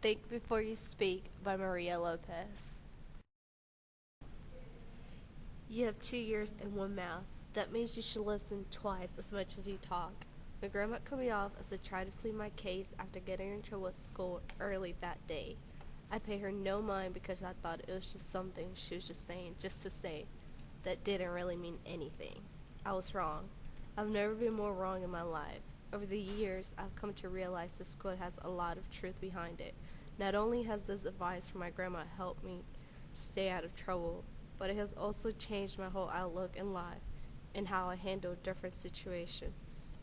Think Before You Speak by Maria Lopez. You have 2 ears and one mouth. That means you should listen twice as much as you talk. My grandma cut me off as I tried to plead my case after getting in trouble at school early that day. I paid her no mind because I thought it was just something she was just saying just to say. That didn't really mean anything. I was wrong. I've never been more wrong in my life. Over the years, I've come to realize this quote has a lot of truth behind it. Not only has this advice from my grandma helped me stay out of trouble, but it has also changed my whole outlook in life and how I handle different situations.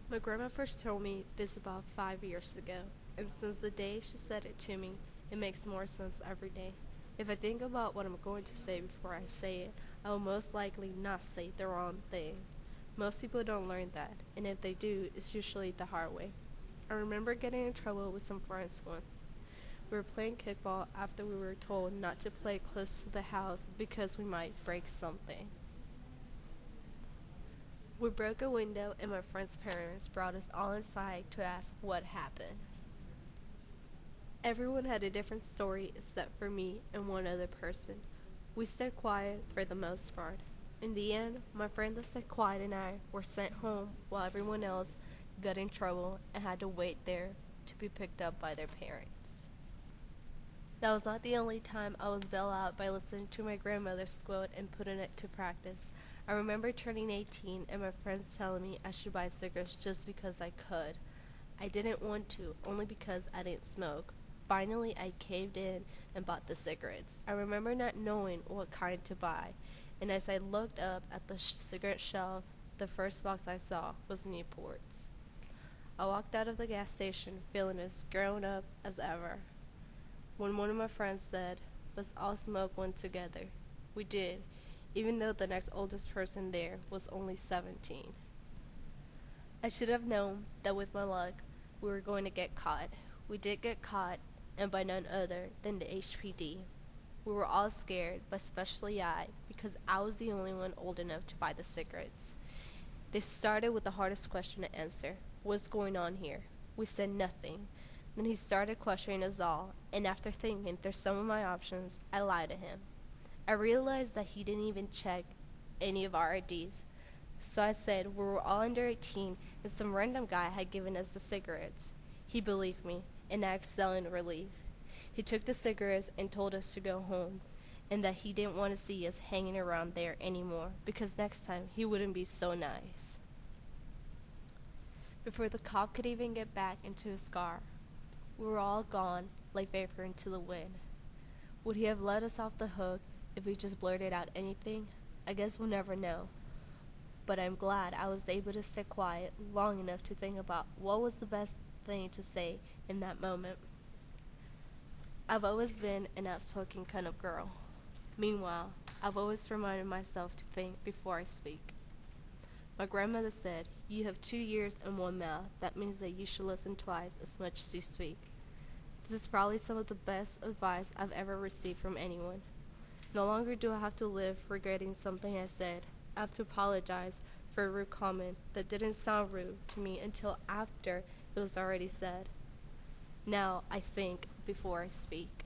My grandma first told me this about 5 years ago, and since the day she said it to me, it makes more sense every day. If I think about what I'm going to say before I say it, I will most likely not say the wrong thing. Most people don't learn that, and if they do, it's usually the hard way. I remember getting in trouble with some friends once. We were playing kickball after we were told not to play close to the house because we might break something. We broke a window and my friend's parents brought us all inside to ask what happened. Everyone had a different story except for me and one other person. We stayed quiet for the most part. In the end, my friend that stayed quiet and I were sent home while everyone else got in trouble and had to wait there to be picked up by their parents. That was not the only time I was bailed out by listening to my grandmother's quote and putting it to practice. I remember turning 18 and my friends telling me I should buy cigarettes just because I could. I didn't want to, only because I didn't smoke. Finally, I caved in and bought the cigarettes. I remember not knowing what kind to buy, and as I looked up at the cigarette shelf, the first box I saw was Newports. I walked out of the gas station feeling as grown up as ever. When one of my friends said, "Let's all smoke one together," we did, even though the next oldest person there was only 17. I should have known that with my luck, we were going to get caught. We did get caught, and by none other than the HPD. We were all scared, but especially I, because I was the only one old enough to buy the cigarettes. They started with the hardest question to answer. What's going on here? We said nothing. Then he started questioning us all, and after thinking through some of my options, I lied to him. I realized that he didn't even check any of our IDs. So I said we were all under 18 and some random guy had given us the cigarettes. He believed me, and I exhaled in relief. He took the cigarettes and told us to go home, and that he didn't want to see us hanging around there anymore, because next time he wouldn't be so nice. Before the cop could even get back into his car, we were all gone like vapor into the wind. Would he have let us off the hook if we just blurted out anything? I guess we'll never know. But I'm glad I was able to stay quiet long enough to think about what was the best thing to say in that moment. I've always been an outspoken kind of girl. Meanwhile, I've always reminded myself to think before I speak. My grandmother said, "You have 2 ears and one mouth. That means that you should listen twice as much as you speak." This is probably some of the best advice I've ever received from anyone. No longer do I have to live regretting something I said. I have to apologize for a rude comment that didn't sound rude to me until after it was already said. Now I think before I speak.